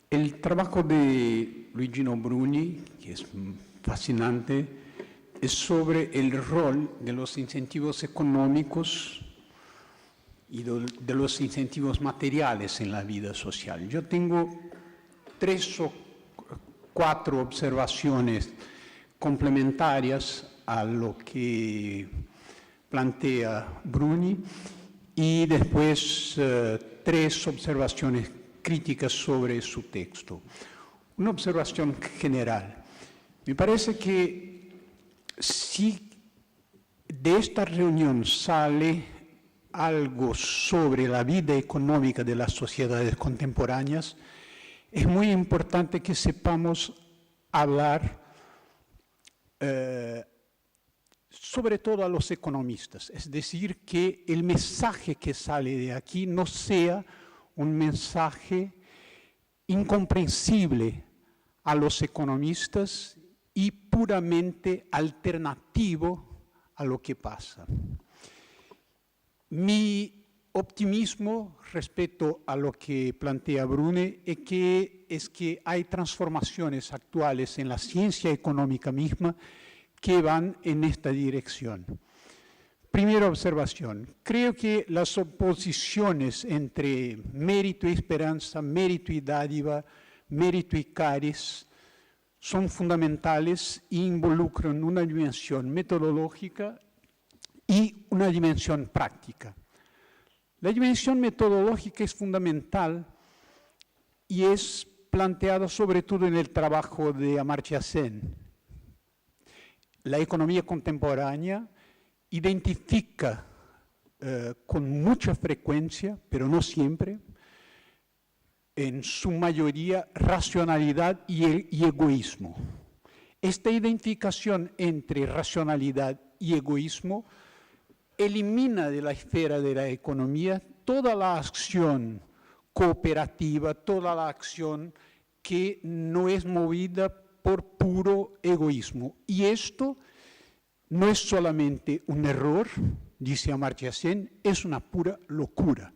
El trabajo de Luigino Bruni, que es fascinante, es sobre el rol de los incentivos económicos y de los incentivos materiales en la vida social. Yo tengo 3 o 4 observaciones complementarias a lo que plantea Bruni y después 3 observaciones críticas sobre su texto. Una observación general. Me parece que si de esta reunión sale algo sobre la vida económica de las sociedades contemporáneas, es muy importante que sepamos hablar sobre todo a los economistas, es decir, que el mensaje que sale de aquí no sea un mensaje incomprensible a los economistas y puramente alternativo a lo que pasa. Mi optimismo respecto a lo que plantea Bruni es que hay transformaciones actuales en la ciencia económica misma que van en esta dirección. Primera observación, creo que las oposiciones entre mérito y esperanza, mérito y dádiva, mérito y caris, son fundamentales e involucran una dimensión metodológica y una dimensión práctica. La dimensión metodológica es fundamental y es planteada sobre todo en el trabajo de Amartya Sen. La economía contemporánea identifica con mucha frecuencia, pero no siempre, en su mayoría, racionalidad y egoísmo. Esta identificación entre racionalidad y egoísmo elimina de la esfera de la economía toda la acción cooperativa, toda la acción que no es movida por puro egoísmo. Y esto no es solamente un error, dice Amartya Sen, es una pura locura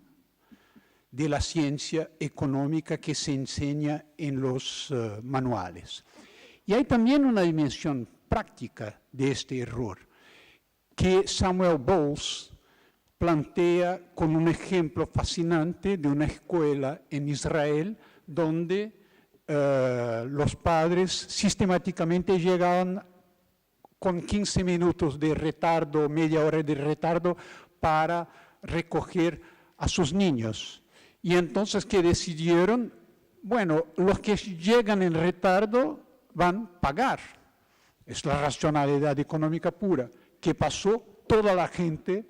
de la ciencia económica que se enseña en los manuales. Y hay también una dimensión práctica de este error, que Samuel Bowles plantea con un ejemplo fascinante de una escuela en Israel donde los padres sistemáticamente llegaban con 15 minutos de retardo, media hora de retardo para recoger a sus niños. Y entonces, ¿qué decidieron? Bueno, los que llegan en retardo van a pagar. Es la racionalidad económica pura. ¿Qué pasó? Toda la gente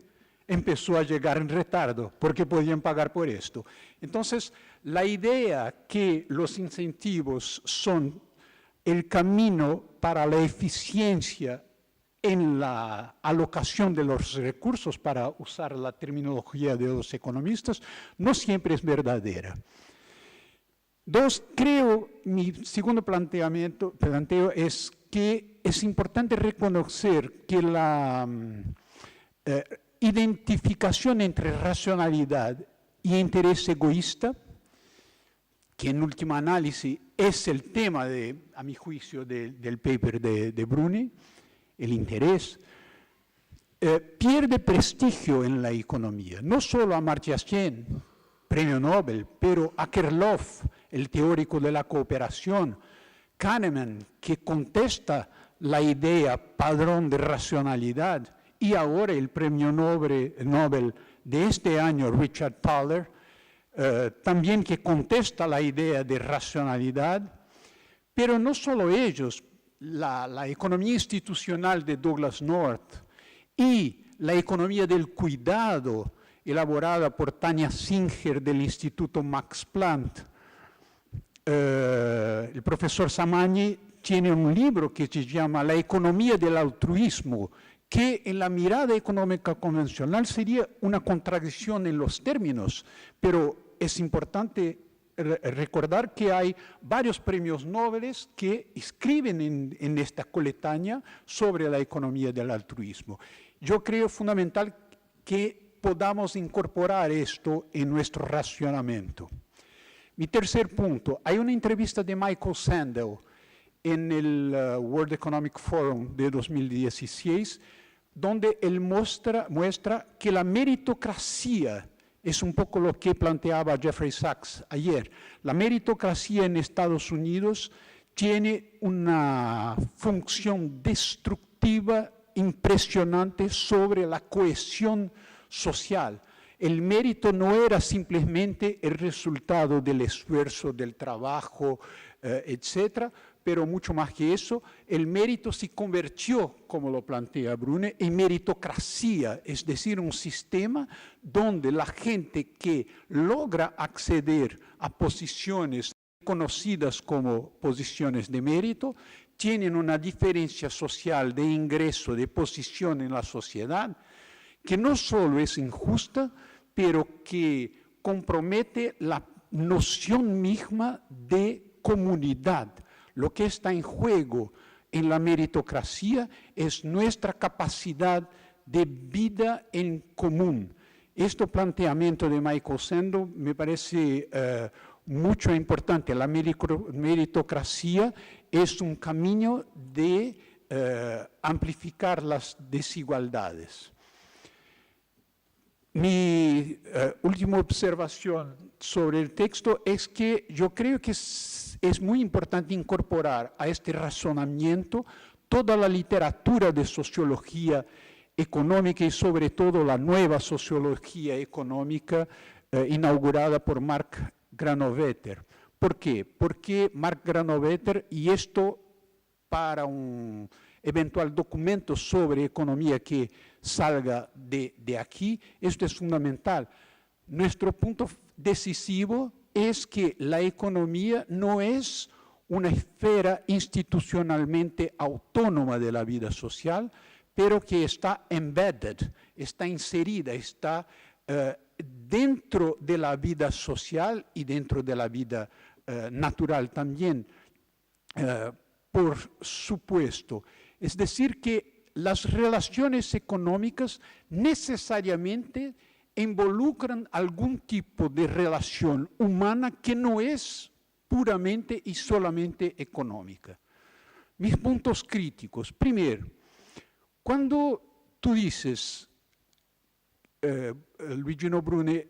empezó a llegar en retardo porque podían pagar por esto. Entonces, la idea que los incentivos son el camino para la eficiencia en la alocación de los recursos, para usar la terminología de los economistas, no siempre es verdadera. 2, creo, mi segundo planteo es que es importante reconocer que la identificación entre racionalidad y interés egoísta, que en última análisis es el tema, a mi juicio, del paper de Bruni, el interés, pierde prestigio en la economía. No solo Amartya Sen, premio Nobel, pero Akerlof, el teórico de la cooperación, Kahneman, que contesta la idea padrón de racionalidad, y ahora el premio Nobel de este año, Richard Thaler, también que contesta la idea de racionalidad, pero no solo ellos, la economía institucional de Douglas North y la economía del cuidado elaborada por Tania Singer del Instituto Max Planck. El profesor Samani tiene un libro que se llama La economía del altruismo, que en la mirada económica convencional sería una contradicción en los términos, pero es importante recordar que hay varios premios Nobel que escriben en esta coletánea sobre la economía del altruismo. Yo creo fundamental que podamos incorporar esto en nuestro racionamiento. Mi tercer punto, hay una entrevista de Michael Sandel en el World Economic Forum de 2016, donde él muestra que la meritocracia es un poco lo que planteaba Jeffrey Sachs ayer. La meritocracia en Estados Unidos tiene una función destructiva impresionante sobre la cohesión social. El mérito no era simplemente el resultado del esfuerzo, del trabajo, etcétera, pero mucho más que eso, el mérito se convirtió, como lo plantea Brune, en meritocracia, es decir, un sistema donde la gente que logra acceder a posiciones conocidas como posiciones de mérito, tienen una diferencia social de ingreso, de posición en la sociedad, que no solo es injusta, pero que compromete la noción misma de comunidad. Lo que está en juego en la meritocracia es nuestra capacidad de vida en común. Este planteamiento de Michael Sandel me parece mucho importante. La meritocracia es un camino de amplificar las desigualdades. Mi última observación sobre el texto es que yo creo que es muy importante incorporar a este razonamiento toda la literatura de sociología económica y sobre todo la nueva sociología económica inaugurada por Mark Granovetter. ¿Por qué? Porque Mark Granovetter, y esto para un eventual documento sobre economía que salga de aquí, esto es fundamental. Nuestro punto decisivo es que la economía no es una esfera institucionalmente autónoma de la vida social, pero que está embedded, está inserida, está dentro de la vida social y dentro de la vida natural también, por supuesto. Es decir, que las relaciones económicas necesariamente involucran algún tipo de relación humana que no es puramente y solamente económica. Mis puntos críticos. Primero, cuando tú dices, Luigino Brune,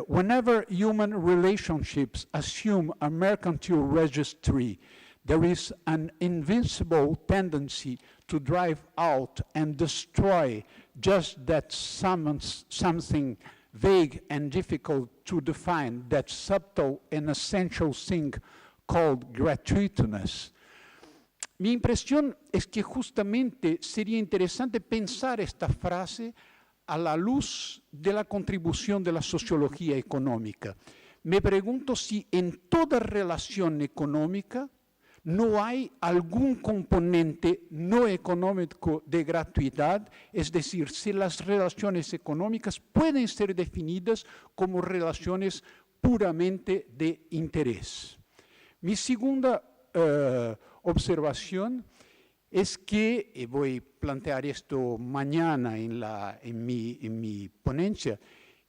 whenever human relationships assume a mercantile registry, there is an invincible tendency to drive out and destroy just that something vague and difficult to define, that subtle and essential thing called gratuitousness. Mi impresión es que justamente sería interesante pensar esta frase a la luz de la contribución de la sociología económica. Me pregunto si en toda relación económica no hay algún componente no económico de gratuidad, es decir, si las relaciones económicas pueden ser definidas como relaciones puramente de interés. Mi segunda observación es que, y voy a plantear esto mañana en mi ponencia,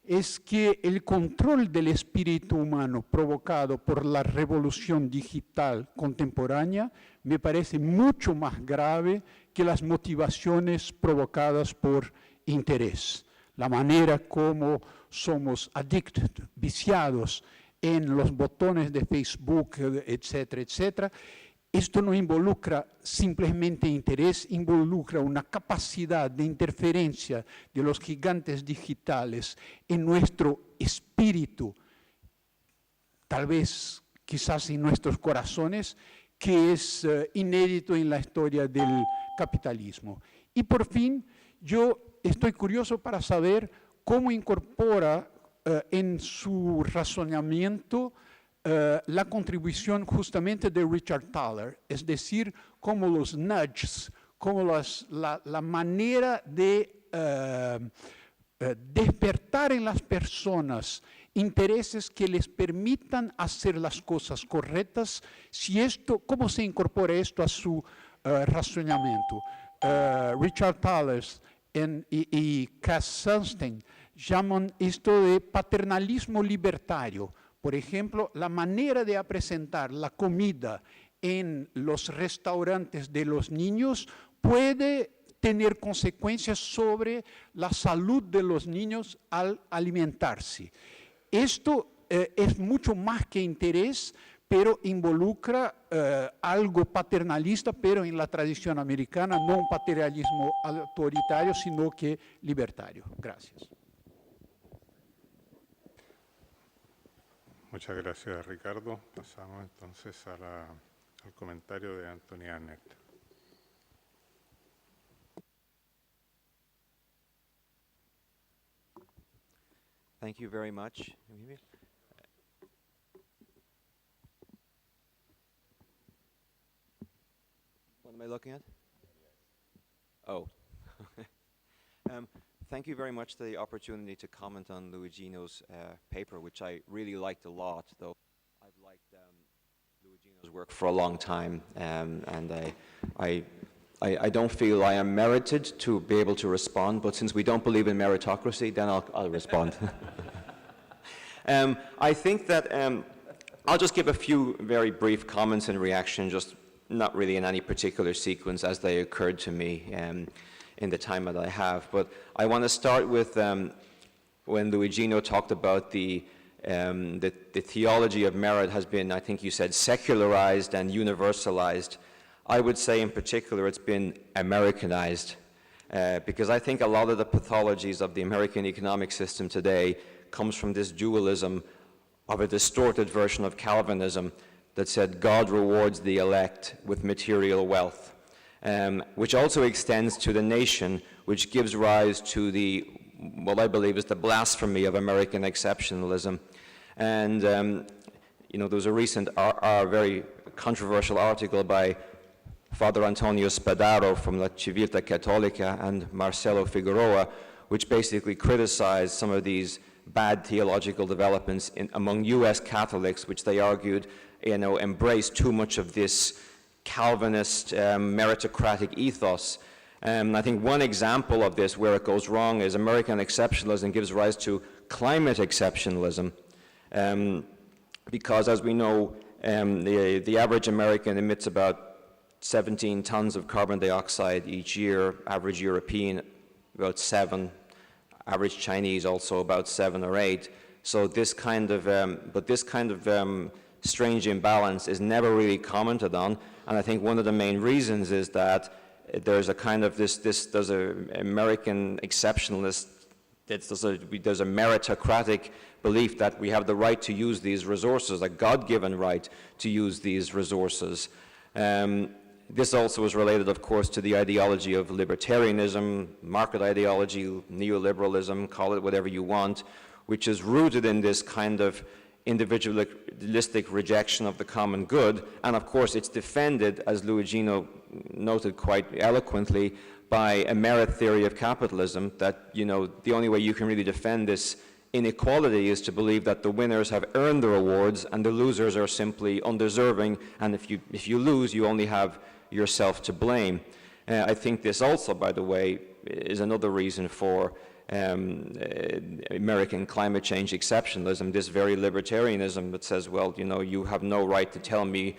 es que el control del espíritu humano provocado por la revolución digital contemporánea me parece mucho más grave que las motivaciones provocadas por interés. La manera como somos adictos, viciados en los botones de Facebook, etcétera, etcétera. Esto no involucra simplemente interés, involucra una capacidad de interferencia de los gigantes digitales en nuestro espíritu, tal vez quizás en nuestros corazones, que es inédito en la historia del capitalismo. Y por fin, yo estoy curioso para saber cómo incorpora en su razonamiento la contribución justamente de Richard Thaler, es decir, como los nudges, como la manera de despertar en las personas intereses que les permitan hacer las cosas correctas, ¿cómo se incorpora esto a su razonamiento? Richard Thaler y Cass Sunstein llaman esto de paternalismo libertario. Por ejemplo, la manera de presentar la comida en los restaurantes de los niños puede tener consecuencias sobre la salud de los niños al alimentarse. Esto es mucho más que interés, pero involucra algo paternalista, pero en la tradición americana no un paternalismo autoritario, sino que libertario. Gracias. Muchas gracias, Ricardo. Pasamos entonces al comentario de Annett. Thank you very much. What am I looking at? Oh. Thank you very much for the opportunity to comment on Luigino's paper, which I really liked a lot, though I've liked Luigino's work for a long time, and I don't feel I am merited to be able to respond, but since we don't believe in meritocracy, then I'll respond. I think that I'll just give a few very brief comments and reactions, just not really in any particular sequence as they occurred to me in the time that I have. But I want to start with when Luigino talked about the theology of merit has been, I think you said, secularized and universalized. I would say in particular it's been Americanized, because I think a lot of the pathologies of the American economic system today comes from this dualism of a distorted version of Calvinism that said God rewards the elect with material wealth. Which also extends to the nation, which gives rise to what I believe is the blasphemy of American exceptionalism. And, you know, there was a recent, very controversial article by Father Antonio Spadaro from La Civiltà Cattolica and Marcelo Figueroa, which basically criticized some of these bad theological developments among U.S. Catholics, which they argued, you know, embrace too much of this Calvinist meritocratic ethos. I think one example of this where it goes wrong is American exceptionalism gives rise to climate exceptionalism, because as we know, the average American emits about 17 tons of carbon dioxide each year, average European about 7, average Chinese also about 7 or 8. So this kind of, strange imbalance is never really commented on, and I think one of the main reasons is that there's a kind of there's an American exceptionalist, there's a meritocratic belief that we have the right to use these resources, a God-given right to use these resources. This also is related, of course, to the ideology of libertarianism, market ideology, neoliberalism, call it whatever you want, which is rooted in this kind of individualistic rejection of the common good, and of course it's defended, as Luigino noted quite eloquently, by a merit theory of capitalism, that, you know, the only way you can really defend this inequality is to believe that the winners have earned the rewards and the losers are simply undeserving, and if you lose, you only have yourself to blame. I think this also, by the way, is another reason for American climate change exceptionalism, this very libertarianism that says, well, you know, you have no right to tell me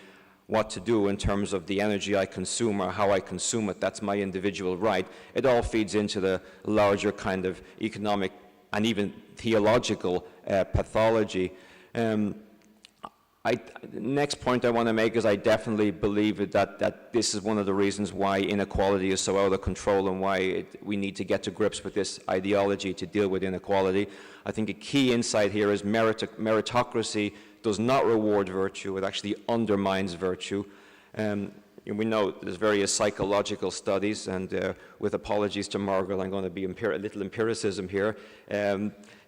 what to do in terms of the energy I consume or how I consume it. That's my individual right. It all feeds into the larger kind of economic and even theological pathology. Next point I want to make is I definitely believe that this is one of the reasons why inequality is so out of control and why we need to get to grips with this ideology to deal with inequality. I think a key insight here is meritocracy does not reward virtue, it actually undermines virtue. We know there's various psychological studies, and with apologies to Margaret, I'm going to be a little empiricism here.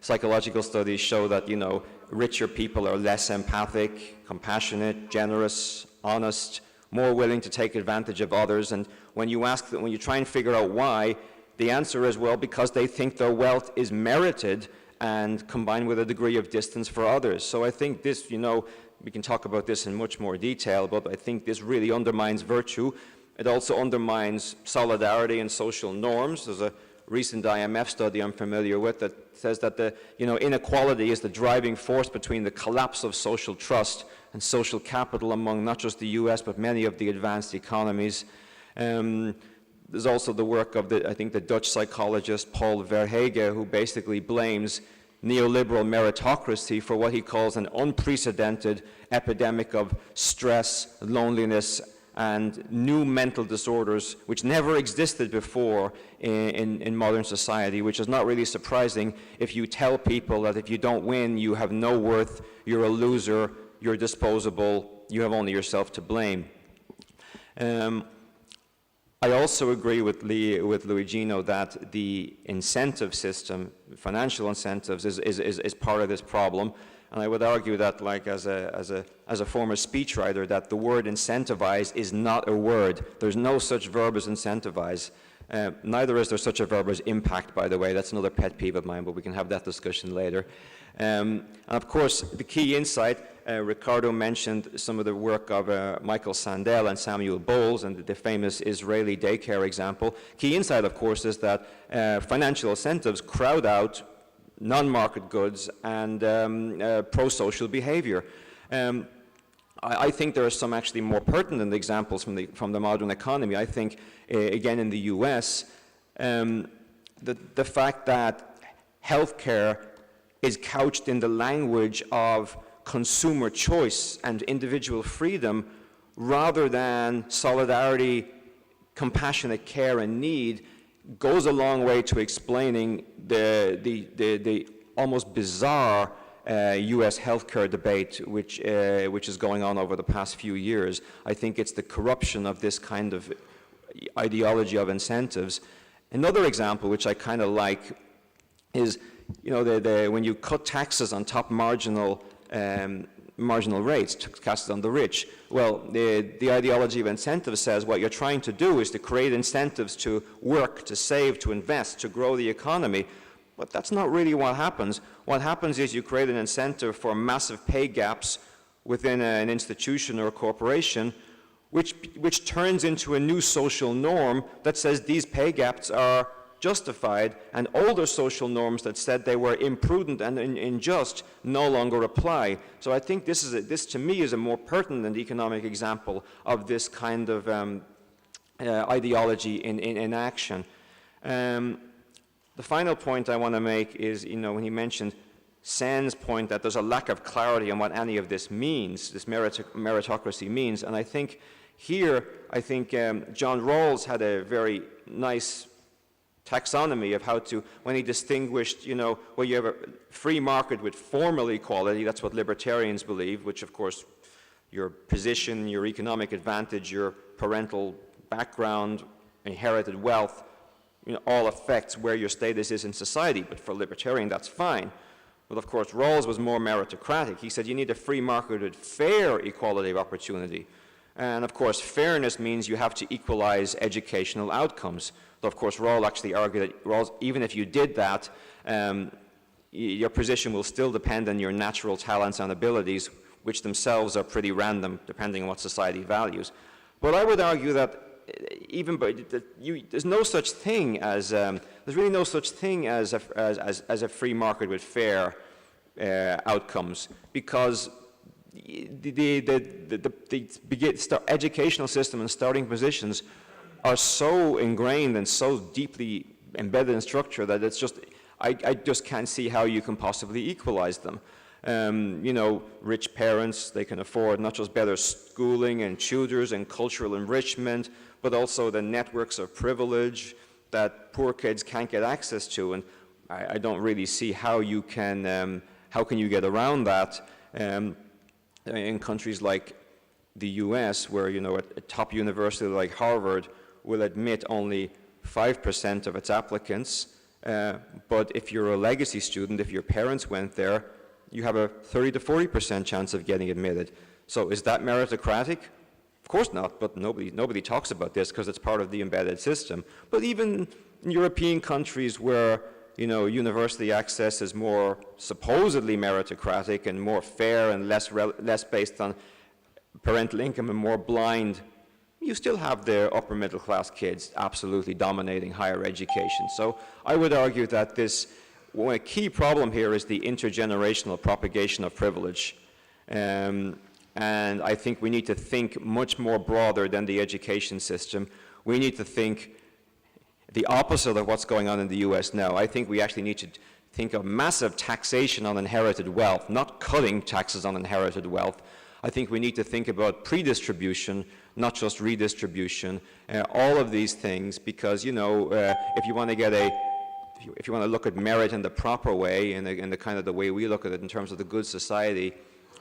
Psychological studies show that, you know, richer people are less empathic, compassionate, generous, honest, more willing to take advantage of others. And when you try and figure out why, the answer is, well, because they think their wealth is merited and combined with a degree of distance for others. So I think this, you know, we can talk about this in much more detail, but I think this really undermines virtue. It also undermines solidarity and social norms. There's a recent IMF study I'm familiar with that says that inequality is the driving force between the collapse of social trust and social capital among not just the US, but many of the advanced economies. There's also the work of I think the Dutch psychologist Paul Verhage, who basically blames neoliberal meritocracy for what he calls an unprecedented epidemic of stress, loneliness, and new mental disorders which never existed before in modern society, which is not really surprising if you tell people that if you don't win, you have no worth, you're a loser, you're disposable, you have only yourself to blame. I also agree with Luigino that the incentive system, financial incentives, is part of this problem. And I would argue that, like as a former speechwriter, that the word incentivize is not a word. There's no such verb as incentivize. Neither is there such a verb as impact, by the way. That's another pet peeve of mine, but we can have that discussion later. And of course, the key insight, Ricardo mentioned some of the work of Michael Sandel and Samuel Bowles and the famous Israeli daycare example. Key insight, of course, is that financial incentives crowd out non-market goods and pro-social behavior. I think there are some actually more pertinent examples from the modern economy. I think, again, in the US, the fact that healthcare is couched in the language of consumer choice and individual freedom rather than solidarity, compassionate care and need goes a long way to explaining the almost bizarre U.S. healthcare debate which is going on over the past few years. I think it's the corruption of this kind of ideology of incentives. Another example which I kind of like is, when you cut taxes on top marginal rates, taxes on the rich. Well, the ideology of incentives says what you're trying to do is to create incentives to work, to save, to invest, to grow the economy. But that's not really what happens. What happens is you create an incentive for massive pay gaps within an institution or a corporation, which turns into a new social norm that says these pay gaps are justified, and older social norms that said they were imprudent and unjust no longer apply. So I think this to me is a more pertinent economic example of this kind of ideology in action. The final point I want to make is, when he mentioned Sen's point that there's a lack of clarity on what any of this means, this meritocracy means, and I think here, John Rawls had a very nice taxonomy of how to, when he distinguished, well, you have a free market with formal equality, that's what libertarians believe, which of course your position, your economic advantage, your parental background, inherited wealth, all affects where your status is in society, but for a libertarian that's fine. But of course Rawls was more meritocratic. He said you need a free market with fair equality of opportunity. And of course fairness means you have to equalize educational outcomes. Though of course Rawls actually argued that even if you did that, your position will still depend on your natural talents and abilities, which themselves are pretty random depending on what society values. But I would argue that there's no such thing as there's really no such thing as a free market with fair outcomes, because the educational system and starting positions are so ingrained and so deeply embedded in structure that it's just I just can't see how you can possibly equalize them. Rich parents, they can afford not just better schooling and tutors and cultural enrichment, but also the networks of privilege that poor kids can't get access to. And I don't really see how you can get around that in countries like the US, where a top university like Harvard will admit only 5% of its applicants. But if you're a legacy student, if your parents went there, you have a 30 to 40% chance of getting admitted. So is that meritocratic? Of course not, but nobody talks about this because it's part of the embedded system. But even in European countries where university access is more supposedly meritocratic and more fair and less based on parental income and more blind, you still have the upper middle class kids absolutely dominating higher education. So I would argue that a key problem here is the intergenerational propagation of privilege. And I think we need to think much more broader than the education system. We need to think the opposite of what's going on in the US now. I think we actually need to think of massive taxation on inherited wealth, not cutting taxes on inherited wealth. I think we need to think about predistribution, not just redistribution, all of these things, because, you know, if you want to look at merit in the proper way, in the kind of the way we look at it in terms of the good society,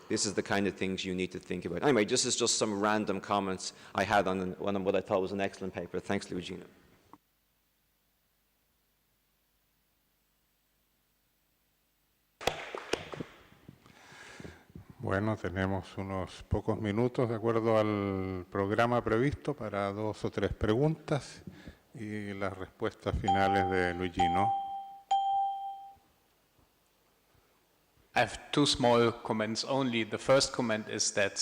this is the kind of things you need to think about. Anyway, this is just some random comments I had on what I thought was an excellent paper. Thanks, Luigino. Bueno, tenemos unos pocos minutos de acuerdo al programa previsto para 2 o 3 preguntas y las respuestas finales de Luigino. I have 2 small comments only. The first comment is that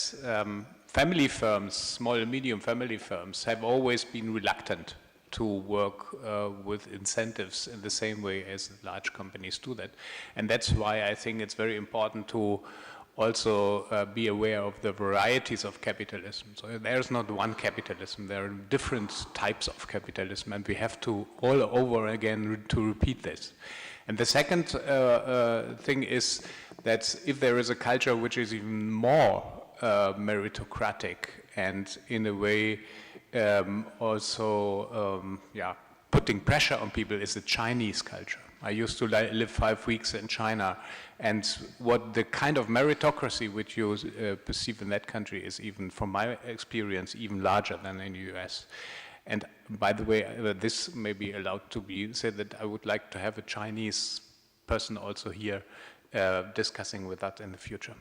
family firms, small and medium family firms, have always been reluctant to work with incentives in the same way as large companies do that. And that's why I think it's very important to also be aware of the varieties of capitalism. So there's not one capitalism, there are different types of capitalism, and we have to all over again to repeat this. And the second thing is that if there is a culture which is even more meritocratic and in a way also putting pressure on people, is the Chinese culture. I used to live 5 weeks in China, and what the kind of meritocracy which you perceive in that country is, even from my experience, even larger than in the US. And by the way, this may be allowed to be said, that I would like to have a Chinese person also here discussing with that in the future.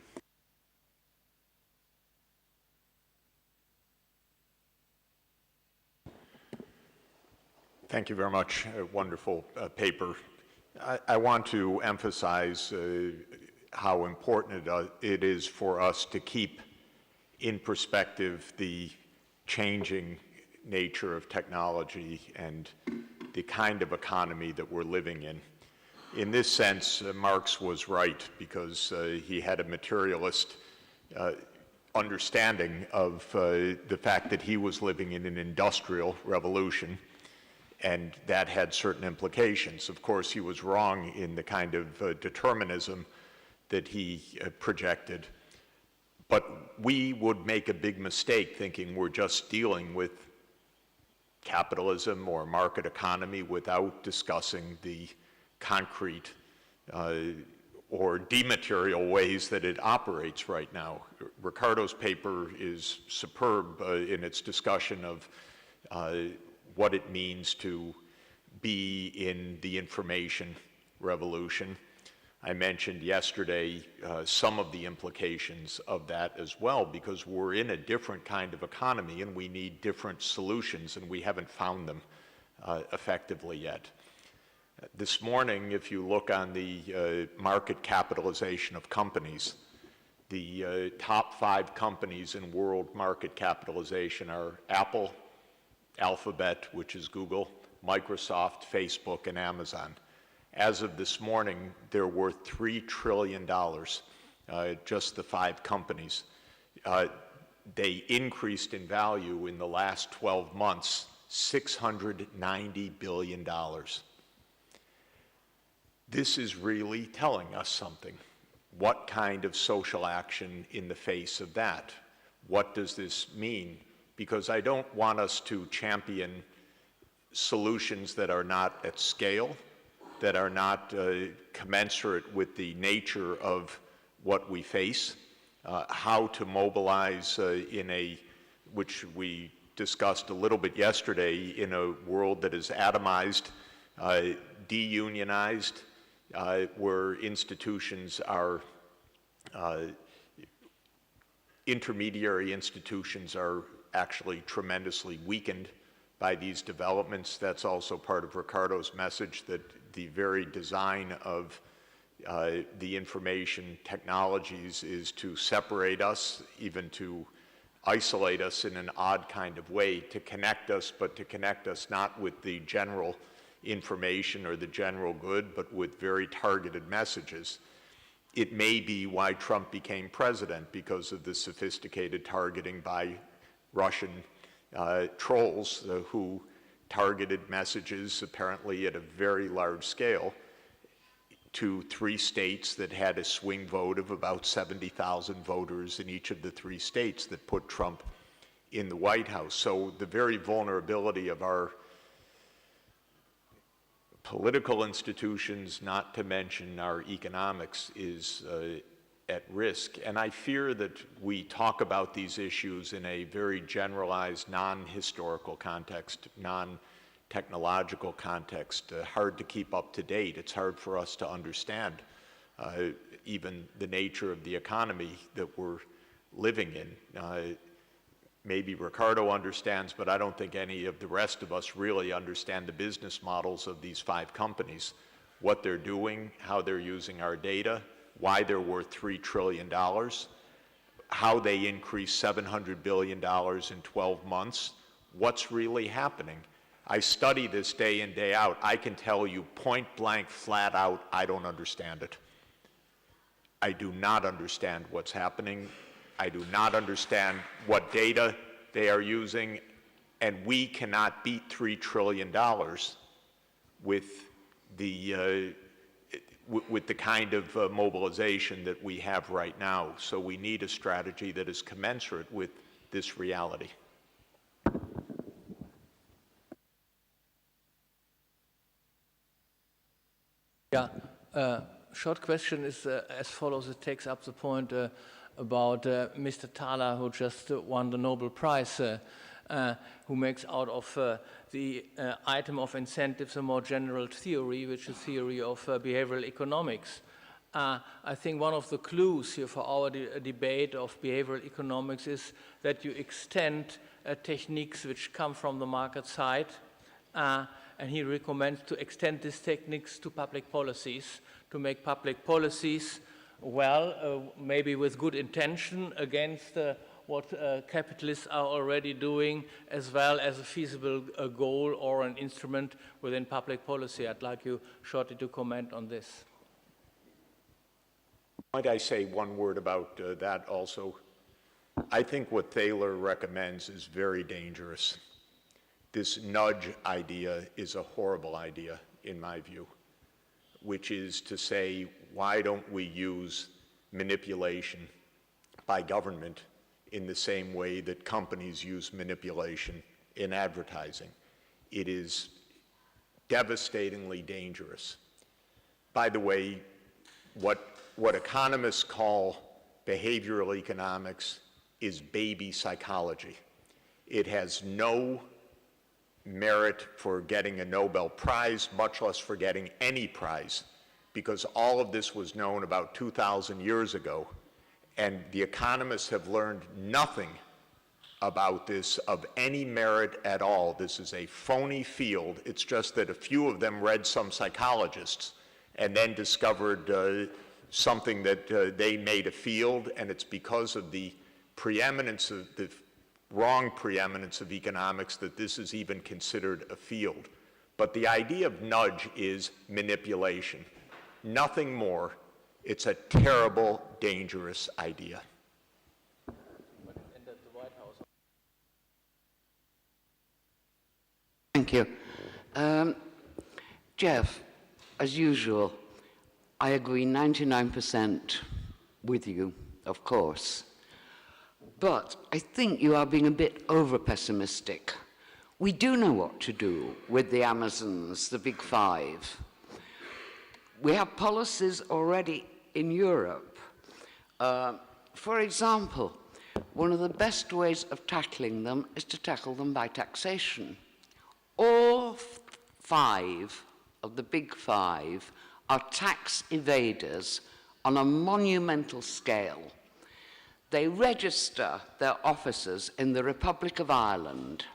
Thank you very much. A wonderful paper. I want to emphasize how important it is for us to keep in perspective the changing nature of technology and the kind of economy that we're living in. In this sense, Marx was right, because he had a materialist understanding of the fact that he was living in an industrial revolution, and that had certain implications. Of course, he was wrong in the kind of determinism that he projected. But we would make a big mistake thinking we're just dealing with capitalism or market economy without discussing the concrete or dematerial ways that it operates right now. Ricardo's paper is superb in its discussion of what it means to be in the information revolution. I mentioned yesterday some of the implications of that as well, because we're in a different kind of economy and we need different solutions, and we haven't found them effectively yet. This morning, if you look on the market capitalization of companies, the top 5 companies in world market capitalization are Apple, Alphabet, which is Google, Microsoft, Facebook, and Amazon. As of this morning, they're worth $3 trillion, just the 5 companies. They increased in value in the last 12 months, $690 billion. This is really telling us something. What kind of social action in the face of that? What does this mean? Because I don't want us to champion solutions that are not at scale, that are not commensurate with the nature of what we face, how to mobilize which we discussed a little bit yesterday, in a world that is atomized, deunionized, where institutions are, intermediary institutions are actually tremendously weakened by these developments. That's also part of Ricardo's message, that the very design of the information technologies is to separate us, even to isolate us in an odd kind of way, to connect us, but to connect us not with the general information or the general good, but with very targeted messages. It may be why Trump became president, because of the sophisticated targeting by Russian trolls who targeted messages apparently at a very large scale to 3 states that had a swing vote of about 70,000 voters in each of the 3 states that put Trump in the White House. So the very vulnerability of our political institutions, not to mention our economics, is at risk. And I fear that we talk about these issues in a very generalized, non-historical context, non-technological context, hard to keep up to date. It's hard for us to understand even the nature of the economy that we're living in. Maybe Ricardo understands, but I don't think any of the rest of us really understand the business models of these 5 companies, what they're doing, how they're using our data, why they're worth $3 trillion, how they increased $700 billion in 12 months, what's really happening. I study this day in, day out. I can tell you point blank, flat out, I don't understand it. I do not understand what's happening. I do not understand what data they are using, and we cannot beat $3 trillion with the kind of mobilization that we have right now. So we need a strategy that is commensurate with this reality. Yeah, short question is as follows. It takes up the point about Mr. Thaler, who just won the Nobel Prize, who makes out of the item of incentives a more general theory, which is theory of behavioral economics. I think one of the clues here for our debate of behavioral economics is that you extend techniques which come from the market side, and he recommends to extend these techniques to public policies, to make public policies, well, maybe with good intention against what capitalists are already doing, as well as a feasible goal or an instrument within public policy. I'd like you shortly to comment on this. Might I say one word about that also? I think what Thaler recommends is very dangerous. This nudge idea is a horrible idea, in my view, which is to say, why don't we use manipulation by government in the same way that companies use manipulation in advertising? It is devastatingly dangerous. By the way, what economists call behavioral economics is baby psychology. It has no merit for getting a Nobel Prize, much less for getting any prize, because all of this was known about 2,000 years ago, and the economists have learned nothing about this of any merit at all. This is a phony field. It's just that a few of them read some psychologists and then discovered something that they made a field, and it's because of the preeminence of the wrong preeminence of economics that this is even considered a field. But the idea of nudge is manipulation. Nothing more. It's a terrible, dangerous idea. Thank you. Jeff, as usual, I agree 99% with you, of course. But I think you are being a bit over-pessimistic. We do know what to do with the Amazons, the Big Five. We have policies already in Europe. For example, one of the best ways of tackling them is to tackle them by taxation. All 5 of the Big Five are tax evaders on a monumental scale. They register their offices in the Republic of Ireland.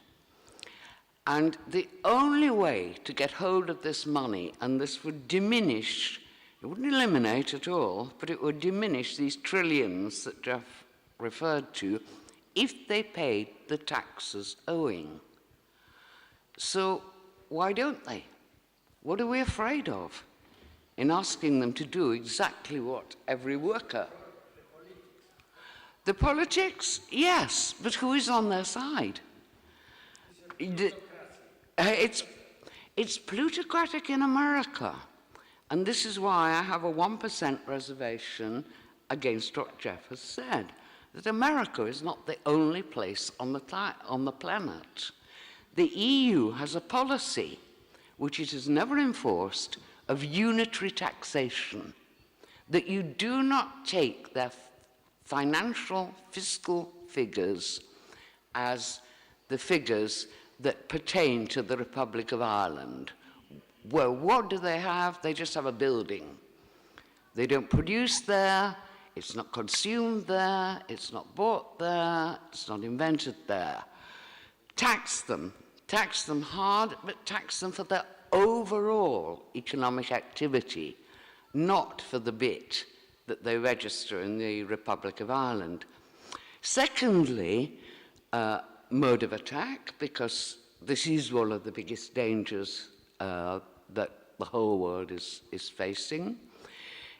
And the only way to get hold of this money, and this would diminish, it wouldn't eliminate at all, but it would diminish these trillions that Jeff referred to, if they paid the taxes owing. So why don't they? What are we afraid of in asking them to do exactly what every worker? The politics, yes, but who is on their side? It's plutocratic in America, and this is why I have a 1% reservation against what Jeff has said, that America is not the only place on the planet. The EU has a policy, which it has never enforced, of unitary taxation, that you do not take their financial, fiscal figures as the figures that pertain to the Republic of Ireland. Well, what do they have? They just have a building. They don't produce there, it's not consumed there, it's not bought there, it's not invented there. Tax them hard, but tax them for their overall economic activity, not for the bit that they register in the Republic of Ireland. Secondly, mode of attack, because this is one of the biggest dangers that the whole world is facing,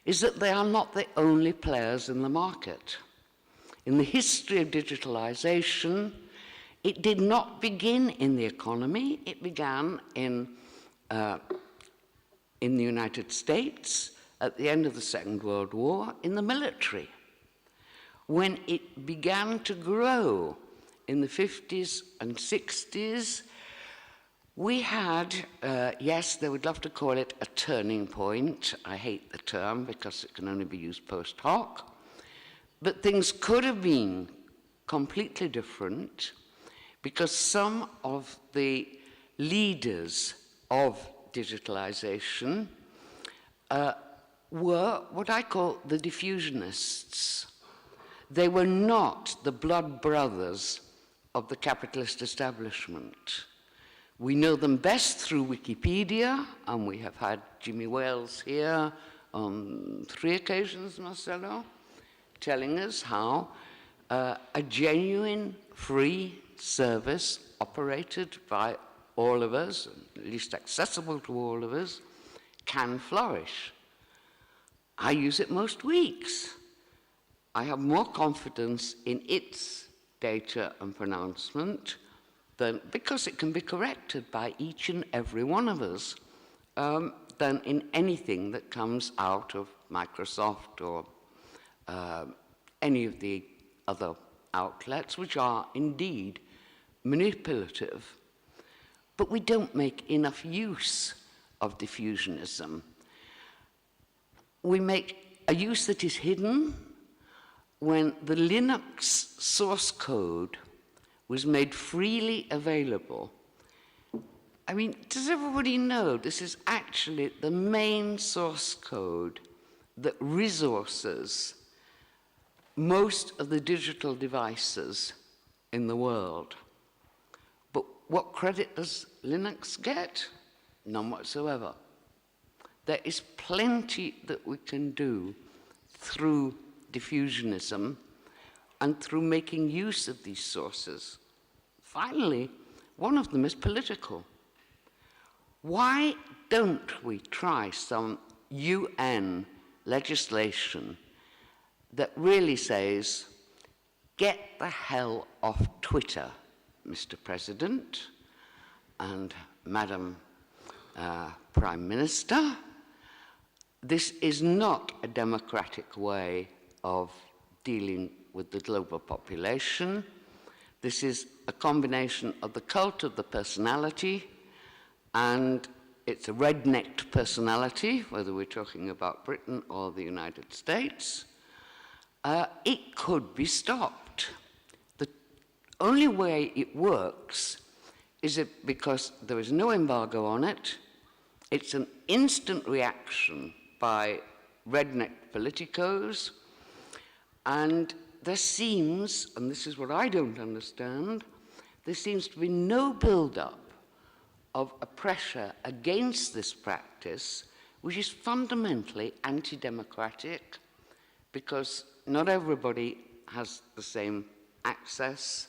is that they are not the only players in the market. In the history of digitalization, it did not begin in the economy, it began in the United States at the end of the Second World War in the military. When it began to grow in the 50s and 60s, we had, yes, they would love to call it a turning point. I hate the term because it can only be used post hoc. But things could have been completely different because some of the leaders of digitalization were what I call the diffusionists. They were not the blood brothers of the capitalist establishment. We know them best through Wikipedia, and we have had Jimmy Wales here on 3 occasions, Marcelo, telling us how a genuine free service operated by all of us, at least accessible to all of us, can flourish. I use it most weeks. I have more confidence in its data and pronouncement than, because it can be corrected by each and every one of us, than in anything that comes out of Microsoft or any of the other outlets, which are indeed manipulative. But we don't make enough use of diffusionism. We make a use that is hidden. When the Linux source code was made freely available, I mean, does everybody know this is actually the main source code that resources most of the digital devices in the world? But what credit does Linux get? None whatsoever. There is plenty that we can do through diffusionism and through making use of these sources. Finally, one of them is political. Why don't we try some UN legislation that really says, get the hell off Twitter, Mr. President and Madam Prime Minister? This is not a democratic way of dealing with the global population. This is a combination of the cult of the personality, and it's a red-necked personality, whether we're talking about Britain or the United States. It could be stopped. The only way it works is because there is no embargo on it. It's an instant reaction by redneck politicos, and there seems, and this is what I don't understand, there seems to be no build-up of a pressure against this practice, which is fundamentally anti-democratic, because not everybody has the same access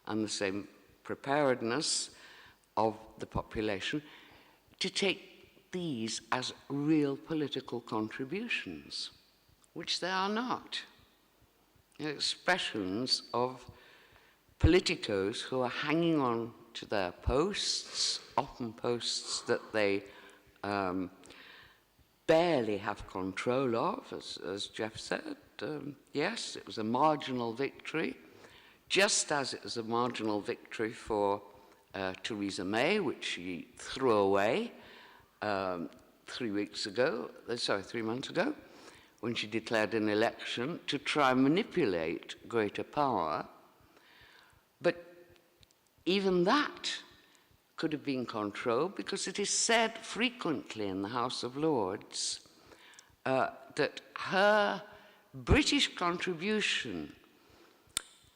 and the same preparedness of the population to take these as real political contributions, which they are not. They're expressions of politicos who are hanging on to their posts, often posts that they barely have control of, as Jeff said. Yes, it was a marginal victory, just as it was a marginal victory for Theresa May, which she threw away 3 months ago, when she declared an election to try and manipulate greater power. But even that could have been controlled, because it is said frequently in the House of Lords that her British contribution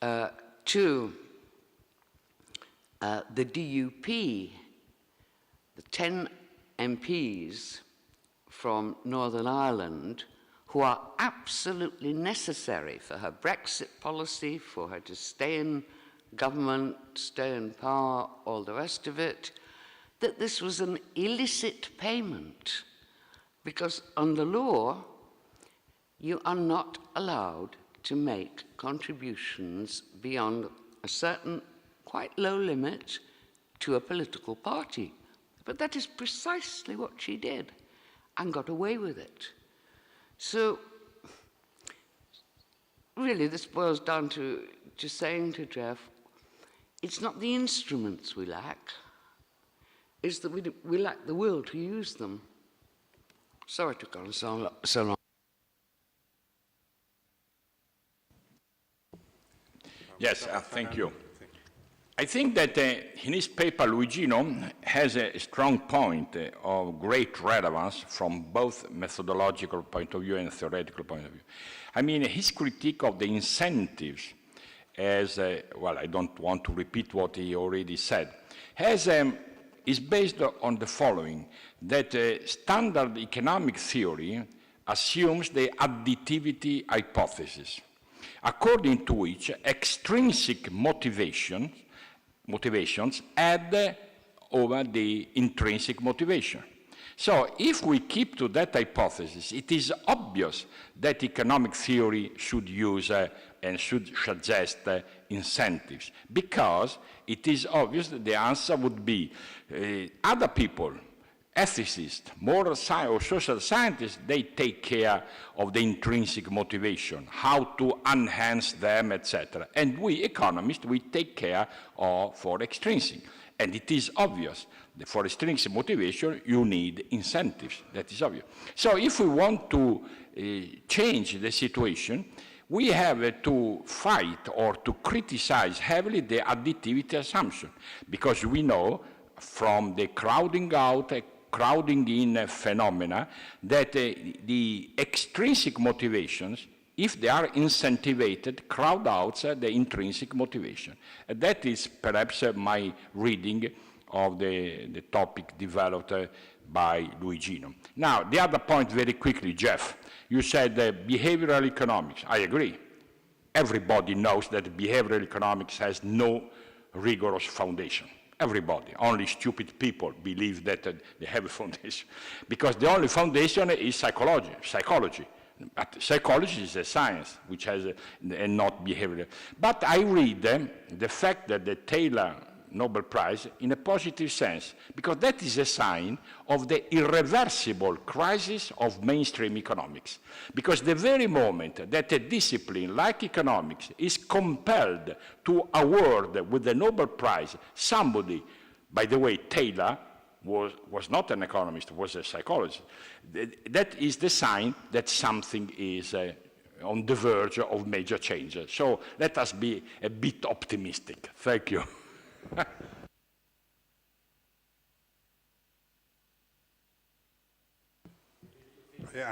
to the DUP, the 10 MPs from Northern Ireland, who are absolutely necessary for her Brexit policy, for her to stay in government, stay in power, all the rest of it, that this was an illicit payment, because under law, you are not allowed to make contributions beyond a certain quite low limit to a political party. But that is precisely what she did and got away with it. So really this boils down to just saying to Jeff, it's not the instruments we lack, it's that we lack the will to use them. Sorry to go on so long. Yes, thank you. I think that in his paper, Luigino has a strong point of great relevance from both methodological point of view and theoretical point of view. I mean, his critique of the incentives, as, well, I don't want to repeat what he already said, is based on the following, that standard economic theory assumes the additivity hypothesis, according to which extrinsic motivations add over the intrinsic motivation. So if we keep to that hypothesis, it is obvious that economic theory should use and should suggest incentives, because it is obvious that the answer would be other people, ethicists, moral science or social scientists, they take care of the intrinsic motivation, how to enhance them, etc. And we economists, we take care for extrinsic. And it is obvious that for extrinsic motivation, you need incentives. That is obvious. So if we want to change the situation, we have to fight or to criticize heavily the additivity assumption, because we know from the crowding out, crowding in phenomena that the extrinsic motivations, if they are incentivated, crowd out the intrinsic motivation. That is perhaps my reading of the topic developed by Luigino. Now, the other point very quickly, Jeff, you said behavioral economics. I agree. Everybody knows that behavioral economics has no rigorous foundation. Everybody, only stupid people believe that they have a foundation, because the only foundation is psychology. But psychology is a science, which has and not behavioral. But I read the fact that the Taylor Nobel Prize in a positive sense, because that is a sign of the irreversible crisis of mainstream economics. Because the very moment that a discipline like economics is compelled to award with the Nobel Prize somebody, by the way, Taylor was not an economist, was a psychologist, that is the sign that something is on the verge of major changes. So let us be a bit optimistic. Thank you.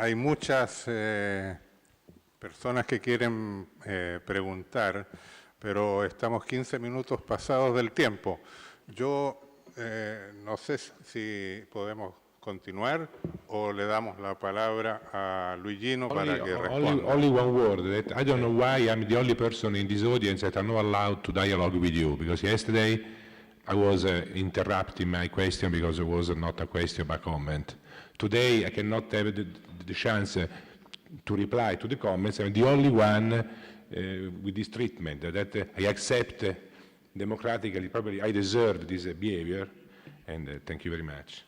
Hay muchas personas que quieren preguntar, pero estamos 15 minutos pasados del tiempo. Yo no sé si podemos continuar o le damos la palabra a Luigino para que responda? Only one word, that I don't know why I'm the only person in this audience that are not allowed to dialogue with you, because yesterday I was interrupting my question because it was not a question but a comment. Today I cannot have the chance to reply to the comments. I'm the only one with this treatment, that I accept democratically. Probably I deserve this behavior, and thank you very much.